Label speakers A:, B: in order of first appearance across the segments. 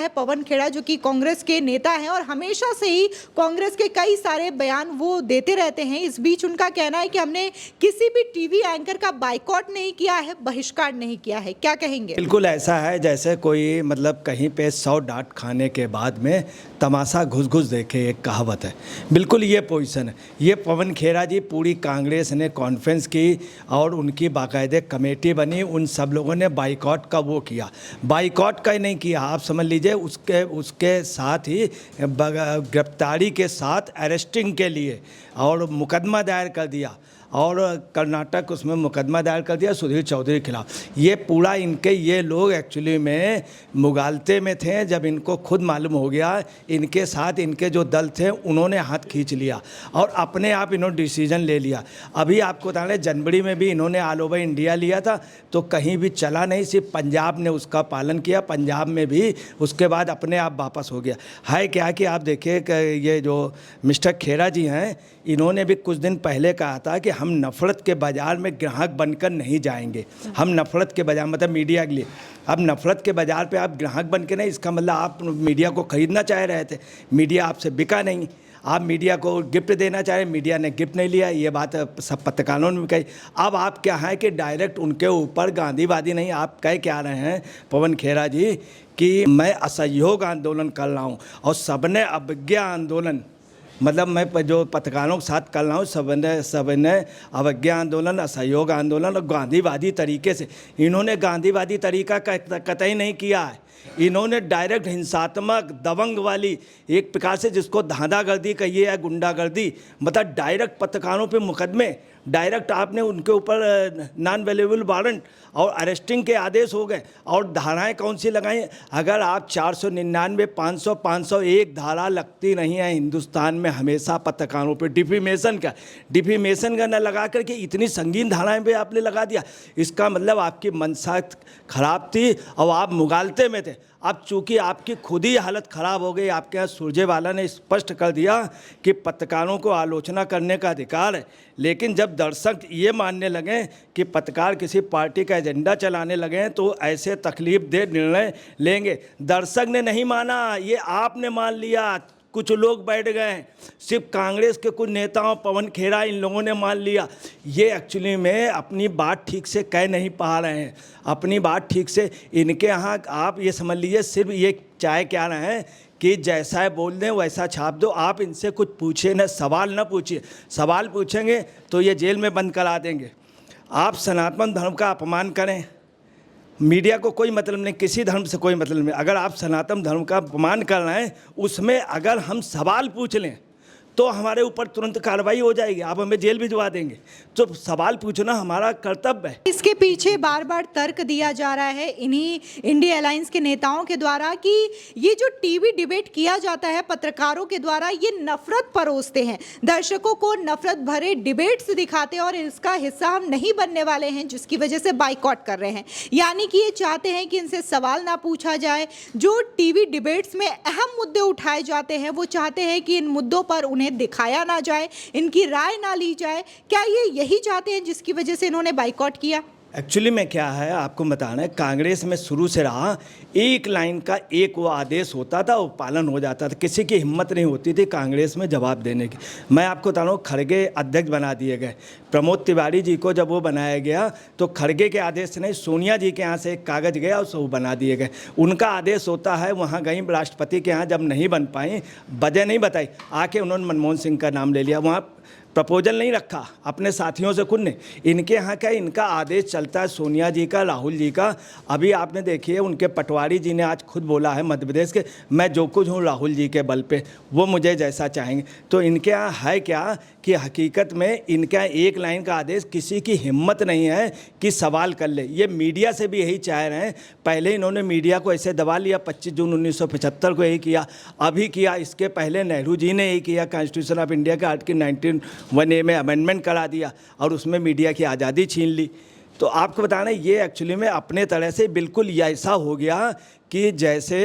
A: है पवन खेड़ा जो कि कांग्रेस के नेता हैं और हमेशा से ही कांग्रेस के कई सारे बयान वो देते रहते हैं। इस बीच उनका कहना है कि हमने किसी भी टीवी एंकर का बाइकॉट नहीं किया है, बहिष्कार नहीं किया है। क्या कहेंगे?
B: बिल्कुल ऐसा है जैसे कोई मतलब कहीं पे 100 डांट खाने के बाद में तमाशा घुस घुस देखे, एक कहावत है। बिल्कुल ये पोजीशन है। ये पवन खेड़ा जी, पूरी कांग्रेस ने कॉन्फ्रेंस की और उनकी बाकायदे कमेटी बनी, उन सब लोगों ने बाइकॉट का वो किया। बाइकॉट का ही नहीं किया, आप समझ लीजिए उसके साथ ही गिरफ्तारी के साथ अरेस्टिंग के लिए और मुकदमा दायर कर दिया और कर्नाटक उसमें मुकदमा दायर कर दिया सुधीर चौधरी के खिलाफ। ये पूरा ये लोग एक्चुअली में मुगालते में थे। जब इनको खुद मालूम हो गया, इनके साथ इनके जो दल थे उन्होंने हाथ खींच लिया और अपने आप इन्होंने डिसीजन ले लिया। अभी आपको बता रहे जनवरी में भी इन्होंने ऑल ओवर इंडिया लिया था तो कहीं भी चला नहीं, सिर्फ पंजाब ने उसका पालन किया। पंजाब में भी उसके बाद अपने आप वापस हो गया है। क्या कि आप देखिए ये जो मिस्टर खेड़ा जी हैं, इन्होंने भी कुछ दिन पहले कहा था कि हम नफ़रत के बाज़ार में ग्राहक बनकर नहीं जाएंगे। हम नफ़रत के बाज़ार मतलब मीडिया के लिए, अब नफ़रत के बाज़ार पे आप ग्राहक बन के नहीं, इसका मतलब आप मीडिया को ख़रीदना चाह रहे थे, मीडिया आपसे बिका नहीं। आप मीडिया को गिफ्ट देना चाह रहे, मीडिया ने गिफ्ट नहीं लिया। ये बात सब पत्रकारों ने भी कही। अब आप क्या है कि डायरेक्ट उनके ऊपर गांधीवादी नहीं, आप कह क्या रहे हैं पवन खेड़ा जी कि मैं असहयोग आंदोलन कर रहा हूँ और सबने अवज्ञा आंदोलन, मतलब मैं जो पत्रकारों के साथ कर रहा हूँ, सबने अवज्ञा आंदोलन, असहयोग आंदोलन और गांधीवादी तरीके से। इन्होंने गांधीवादी तरीका कतई नहीं किया है। इन्होंने डायरेक्ट हिंसात्मक दबंग वाली एक प्रकार से जिसको धांधागर्दी कहिए या गुंडागर्दी, मतलब डायरेक्ट पत्रकारों पे मुकदमे, डायरेक्ट आपने उनके ऊपर नॉन अवेलेबल वारंट और अरेस्टिंग के आदेश हो गए। और धाराएं कौन सी लगाई? अगर आप 499, 500, 501 धारा लगती नहीं है हिंदुस्तान में हमेशा पत्रकारों पे डिफेमेशन का न लगा करके इतनी संगीन धाराएं पे आपने लगा दिया। इसका मतलब आपकी मंशा खराब थी और आप मुगालते में थे। अब चूंकि आपकी खुद ही हालत ख़राब हो गई, आपके यहाँ सुरजेवाला ने स्पष्ट कर दिया कि पत्रकारों को आलोचना करने का अधिकार है। लेकिन जब दर्शक ये मानने लगे कि पत्रकार किसी पार्टी का एजेंडा चलाने लगे तो ऐसे तकलीफ दे निर्णय लेंगे। दर्शक ने नहीं माना, ये आपने मान लिया। कुछ लोग बैठ गए, सिर्फ कांग्रेस के कुछ नेताओं, पवन खेड़ा, इन लोगों ने मान लिया। ये एक्चुअली में अपनी बात ठीक से कह नहीं पा रहे हैं, अपनी बात ठीक से। इनके यहाँ आप ये समझ लीजिए सिर्फ ये चाहे क्या रहे हैं कि जैसा है बोल दें वैसा छाप दो। आप इनसे कुछ पूछे न, सवाल न पूछिए। सवाल पूछेंगे तो ये जेल में बंद करा देंगे। आप सनातन धर्म का अपमान करें, मीडिया को कोई मतलब नहीं, किसी धर्म से कोई मतलब नहीं। अगर आप सनातन धर्म का अपमान कर रहे हैं, उसमें अगर हम सवाल पूछ लें तो हमारे ऊपर तुरंत कार्रवाई हो जाएगी, आप हमें जेल भिजवा देंगे। तो सवाल पूछना हमारा कर्तव्य है।
A: इसके पीछे बार बार तर्क दिया जा रहा है इन्हीं इंडिया अलायंस के नेताओं के द्वारा कि ये जो टीवी डिबेट किया जाता है पत्रकारों के द्वारा, ये नफरत परोसते हैं, दर्शकों को नफरत भरे डिबेट्स दिखाते हैं और इसका हिस्सा हम नहीं बनने वाले हैं, जिसकी वजह से बाइकॉट कर रहे हैं। यानी कि ये चाहते हैं कि इनसे सवाल ना पूछा जाए। जो टीवी डिबेट्स में अहम मुद्दे उठाए जाते हैं वो चाहते हैं कि इन मुद्दों पर उन्हें दिखाया ना जाए, इनकी राय ना ली जाए। क्या ये यही चाहते हैं जिसकी वजह से इन्होंने बाइकॉट किया?
B: एक्चुअली में क्या है आपको बताना है, कांग्रेस में शुरू से रहा एक लाइन का एक वो आदेश होता था, वो पालन हो जाता था। किसी की हिम्मत नहीं होती थी कांग्रेस में जवाब देने की। मैं आपको बता रहा हूँ, खड़गे अध्यक्ष बना दिए गए। प्रमोद तिवारी जी को जब वो बनाया गया तो खड़गे के आदेश से नहीं, सोनिया जी के यहाँ से एक कागज़ गया और वो बना दिए गए। उनका आदेश होता है, वहाँ गई राष्ट्रपति के यहाँ, जब नहीं बन पाई, वजह नहीं बताई, आके उन्होंने मनमोहन सिंह का नाम ले लिया। वहाँ प्रपोजल नहीं रखा अपने साथियों से खुद ने। इनके यहाँ क्या, इनका आदेश चलता है सोनिया जी का, राहुल जी का। अभी आपने देखिए उनके पटवारी जी ने आज खुद बोला है मध्य प्रदेश के, मैं जो कुछ हूँ राहुल जी के बल पे, वो मुझे जैसा चाहेंगे। तो इनके यहाँ है क्या कि हकीकत में इनके यहाँ एक लाइन का आदेश, किसी की हिम्मत नहीं है कि सवाल कर ले। ये मीडिया से भी यही चाह रहे हैं। पहले इन्होंने मीडिया को ऐसे दबा लिया, 25 जून 1975 को यही किया, अभी किया, इसके पहले नेहरू जी ने यही किया। कॉन्स्टिट्यूशन ऑफ इंडिया के आर्टिकल 19(1)(a) में अमेंडमेंट करा दिया और उसमें मीडिया की आज़ादी छीन ली। तो आपको बताना ये एक्चुअली में अपने तरह से बिल्कुल ऐसा हो गया कि जैसे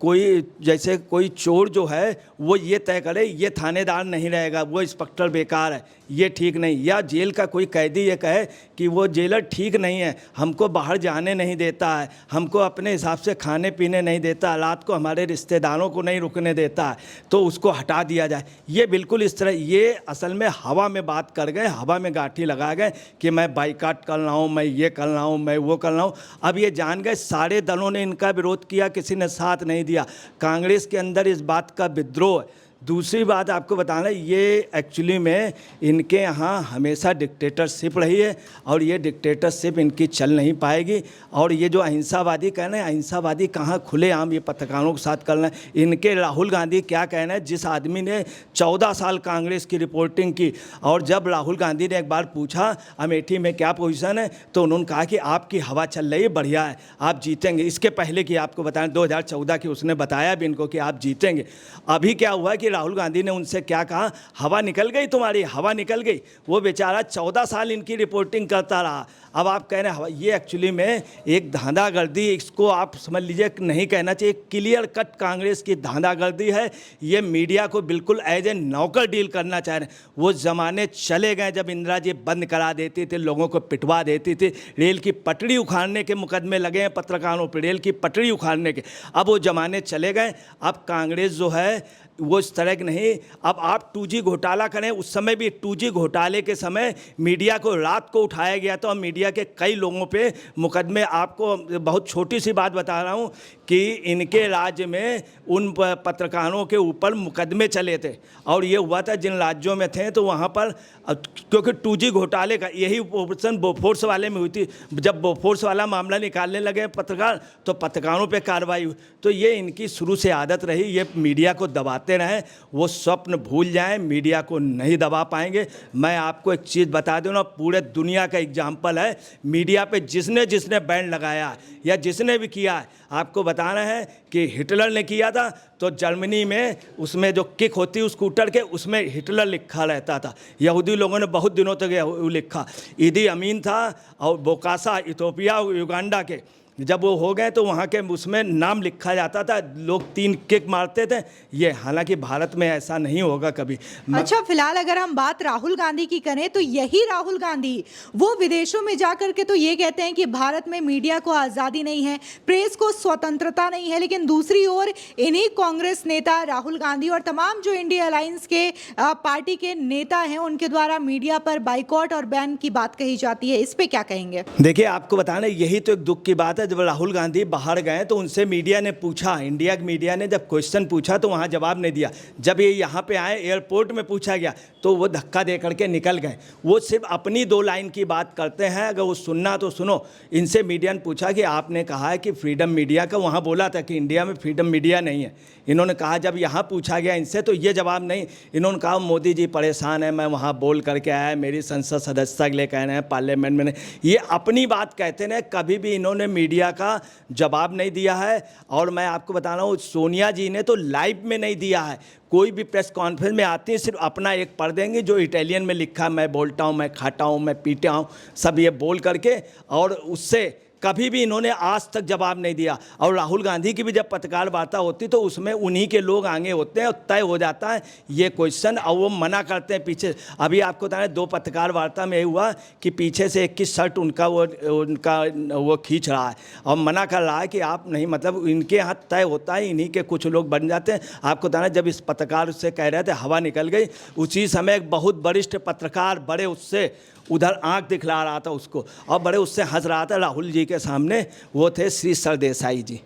B: कोई जैसे कोई चोर जो है वो ये तय करे ये थानेदार नहीं रहेगा, वो इंस्पेक्टर बेकार है, ये ठीक नहीं, या जेल का कोई कैदी ये कहे कि वो जेलर ठीक नहीं है, हमको बाहर जाने नहीं देता है, हमको अपने हिसाब से खाने पीने नहीं देता, रात को हमारे रिश्तेदारों को नहीं रुकने देता है, तो उसको हटा दिया जाए। ये बिल्कुल इस तरह, ये असल में हवा में बात कर गए, हवा में गाठी लगा गए कि मैं बाइकाट कर रहा हूँ, मैं ये कर रहा हूँ, मैं वो कर रहा हूँ। अब ये जान गए सारे दलों ने इनका विरोध किया, किसी ने साथ नहीं दिया। कांग्रेस के अंदर इस बात का विद्रोह है। दूसरी बात आपको बताना, ये एक्चुअली में इनके यहाँ हमेशा डिक्टेटरशिप रही है और ये डिक्टेटरशिप इनकी चल नहीं पाएगी। और ये जो अहिंसावादी कहना है, अहिंसावादी कहाँ खुलेआम ये पत्रकारों के साथ करना है। इनके राहुल गांधी क्या कहना है, जिस आदमी ने 14 साल कांग्रेस की रिपोर्टिंग की, और जब राहुल गांधी ने एक बार पूछा अमेठी में क्या पोजीशन है, तो उन्होंने कहा कि आपकी हवा चल रही है, बढ़िया है, आप जीतेंगे। इसके पहले की आपको बताएं 2014 की उसने बताया भी इनको कि आप जीतेंगे। अभी क्या हुआ कि राहुल गांधी ने उनसे क्या कहा, हवा निकल गई तुम्हारी, हवा निकल गई। वो बेचारा 14 साल इनकी रिपोर्टिंग करता रहा। अब आप कह रहे हैं ये एक्चुअली में एक धांधागर्दी, इसको आप समझ लीजिए, नहीं कहना चाहिए, क्लियर कट कांग्रेस की धांधागर्दी है। ये मीडिया को बिल्कुल एज ए नौकर डील करना चाह रहे हैं। वो ज़माने चले गए जब इंदिरा जी बंद करा देती थी, लोगों को पिटवा देती थी, रेल की पटड़ी उखाड़ने के मुकदमे लगे हैं पत्रकारों पर, रेल की पटड़ी उखाड़ने के। अब वो ज़माने चले गए। अब कांग्रेस जो है वो इस तरह की नहीं। अब आप 2G घोटाला करें, उस समय भी 2G घोटाले के समय मीडिया को रात को उठाया गया था और मीडिया के कई लोगों पे मुकदमे। आपको बहुत छोटी सी बात बता रहा हूँ कि इनके राज्य में उन पत्रकारों के ऊपर मुकदमे चले थे, और ये हुआ था जिन राज्यों में थे, तो वहाँ पर क्योंकि 2G घोटाले का यही ऑपरेशन बोफोर्स वाले में हुई थी। जब बोफोर्स वाला मामला निकालने लगे पत्रकार, तो पत्रकारों पे कार्रवाई हुई। तो ये इनकी शुरू से आदत रही, ये मीडिया को दबाते रहें, वो स्वप्न भूल जाएं, मीडिया को नहीं दबा पाएंगे। मैं आपको एक चीज़ बता दूं ना, पूरे दुनिया का एग्जाम्पल है, मीडिया पे जिसने जिसने बैन लगाया या जिसने भी किया है, आपको बताना है कि हिटलर ने किया था तो जर्मनी में उसमें जो किक होती है स्कूटर के, उसमें हिटलर लिखा रहता था। यहूदी लोगों ने बहुत दिनों तक लिखा। ईदी अमीन था और बोकासा इथोपिया युगांडा के, जब वो हो गए तो वहाँ के उसमें नाम लिखा जाता था, लोग 3 किक मारते थे। ये हालांकि भारत में ऐसा नहीं होगा कभी।
A: अच्छा, फिलहाल अगर हम बात राहुल गांधी की करें तो यही राहुल गांधी वो विदेशों में जाकर के तो ये कहते हैं कि भारत में मीडिया को आज़ादी नहीं है, प्रेस को स्वतंत्रता नहीं है, लेकिन दूसरी ओर इन्हीं कांग्रेस नेता राहुल गांधी और तमाम जो इंडिया अलायंस के पार्टी के नेता हैं, उनके द्वारा मीडिया पर बाइकॉट और बैन की बात कही जाती है। इस पर क्या कहेंगे?
B: देखिए, आपको बताना, यही तो एक दुख की बात है। जब राहुल गांधी बाहर गए तो उनसे मीडिया ने पूछा, इंडिया की मीडिया ने जब क्वेश्चन पूछा तो वहाँ जवाब नहीं दिया। जब ये यहाँ पे आए, एयरपोर्ट में पूछा गया तो वो धक्का दे करके निकल गए। वो सिर्फ अपनी 2 लाइन की बात करते हैं, अगर वो सुनना तो सुनो। इनसे मीडिया ने पूछा कि आपने कहा है कि फ्रीडम मीडिया का, वहाँ बोला था कि इंडिया में फ्रीडम मीडिया नहीं है। इन्होंने कहा, जब यहाँ पूछा गया इनसे तो ये जवाब नहीं। इन्होंने कहा मोदी जी परेशान है, मैं वहाँ बोल करके आया, मेरी संसद सदस्यता के लिए कह रहे हैं, पार्लियामेंट में नहीं। ये अपनी बात कहते हैं, कभी भी इन्होंने मीडिया का जवाब नहीं दिया है। और मैं आपको बता रहा हूँ, सोनिया जी ने तो लाइव में नहीं दिया है। कोई भी प्रेस कॉन्फ्रेंस में आती है, सिर्फ अपना एक पढ़ देंगे जो इटालियन में लिखा, मैं बोलता हूँ, मैं खाता हूँ, मैं पीता हूँ, सब ये बोल करके, और उससे कभी भी इन्होंने आज तक जवाब नहीं दिया। और राहुल गांधी की भी जब पत्रकार वार्ता होती तो उसमें उन्हीं के लोग आगे होते हैं और तय हो जाता है ये क्वेश्चन, और वो मना करते हैं पीछे। अभी आपको बताएं 2 पत्रकार वार्ता में हुआ कि पीछे से एक की शर्ट उनका वो खींच रहा है और मना कर रहा है कि आप नहीं, मतलब इनके यहाँ तय होता है, इन्हीं के कुछ लोग बन जाते हैं। आपको बताना, जब इस पत्रकार से कह रहे थे हवा निकल गई, उसी समय एक बहुत वरिष्ठ पत्रकार बड़े उससे उधर आंख दिखला रहा था उसको, और बड़े उससे हंस रहा था राहुल जी के सामने। वो थे श्री सरदेसाई जी।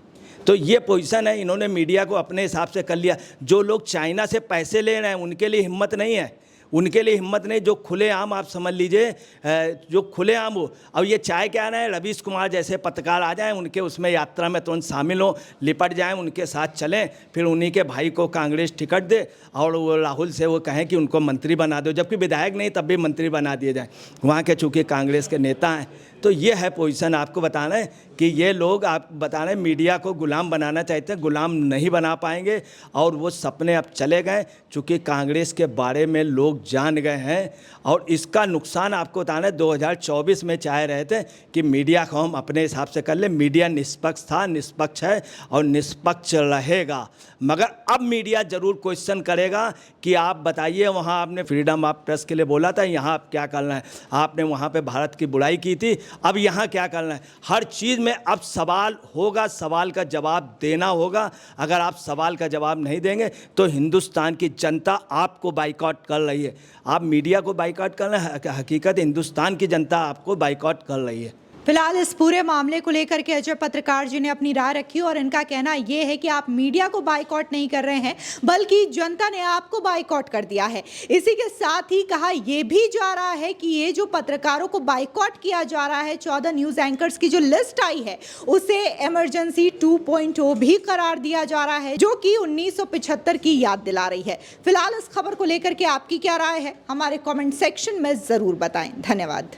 B: तो ये पोजीशन है, इन्होंने मीडिया को अपने हिसाब से कर लिया। जो लोग चाइना से पैसे ले रहे हैं उनके लिए हिम्मत नहीं है, उनके लिए हिम्मत नहीं। जो खुलेआम, आप समझ लीजिए, जो खुलेआम हो। अब ये चाय क्या रहे हैं, रवीश कुमार जैसे पत्रकार आ जाएं, उनके उसमें यात्रा में तुरंत शामिल हो, लिपट जाएं, उनके साथ चलें, फिर उन्हीं के भाई को कांग्रेस टिकट दे और वो राहुल से वो कहें कि उनको मंत्री बना दो, जबकि विधायक नहीं तब भी मंत्री बना दिए जाएं। वहाँ के चूँकि कांग्रेस के नेता हैं तो ये है पोजीशन। आपको बताना है कि ये लोग, आप बता रहे हैं, मीडिया को गुलाम बनाना चाहते हैं, गुलाम नहीं बना पाएंगे और वो सपने अब चले गए, चूँकि कांग्रेस के बारे में लोग जान गए हैं। और इसका नुकसान आपको बताना है, 2024 में चाह रहे थे कि मीडिया को हम अपने हिसाब से कर लें, मीडिया निष्पक्ष था, निष्पक्ष है और निष्पक्ष रहेगा। मगर अब मीडिया ज़रूर क्वेश्चन करेगा कि आप बताइए, वहाँ आपने फ्रीडम ऑफ प्रेस के लिए बोला था, यहाँ आप क्या करना है? आपने वहाँ पे भारत की बुराई की थी, अब यहाँ क्या करना है? हर चीज़ में अब सवाल होगा, सवाल का जवाब देना होगा। अगर आप सवाल का जवाब नहीं देंगे तो हिंदुस्तान की जनता आपको बाइकआउट कर रही है। आप मीडिया को बाइकआउट कर रहे हैं, हकीकत हिंदुस्तान की जनता आपको बाइकआउट कर रही है।
A: फिलहाल इस पूरे मामले को लेकर के अजय पत्रकार जी ने अपनी राय रखी और इनका कहना यह है कि आप मीडिया को बाइकआउट नहीं कर रहे हैं, बल्कि जनता ने आपको बाइकआउट कर दिया है। इसी के साथ ही कहा यह भी जा रहा है कि ये जो पत्रकारों को बाइकआउट किया जा रहा है, 14 न्यूज एंकर्स की जो लिस्ट आई है, उसे इमरजेंसी 2.0 भी करार दिया जा रहा है, जो कि 1975 की याद दिला रही है। फिलहाल इस खबर को लेकर के आपकी क्या राय है, हमारे कॉमेंट सेक्शन में जरूर बताएं। धन्यवाद।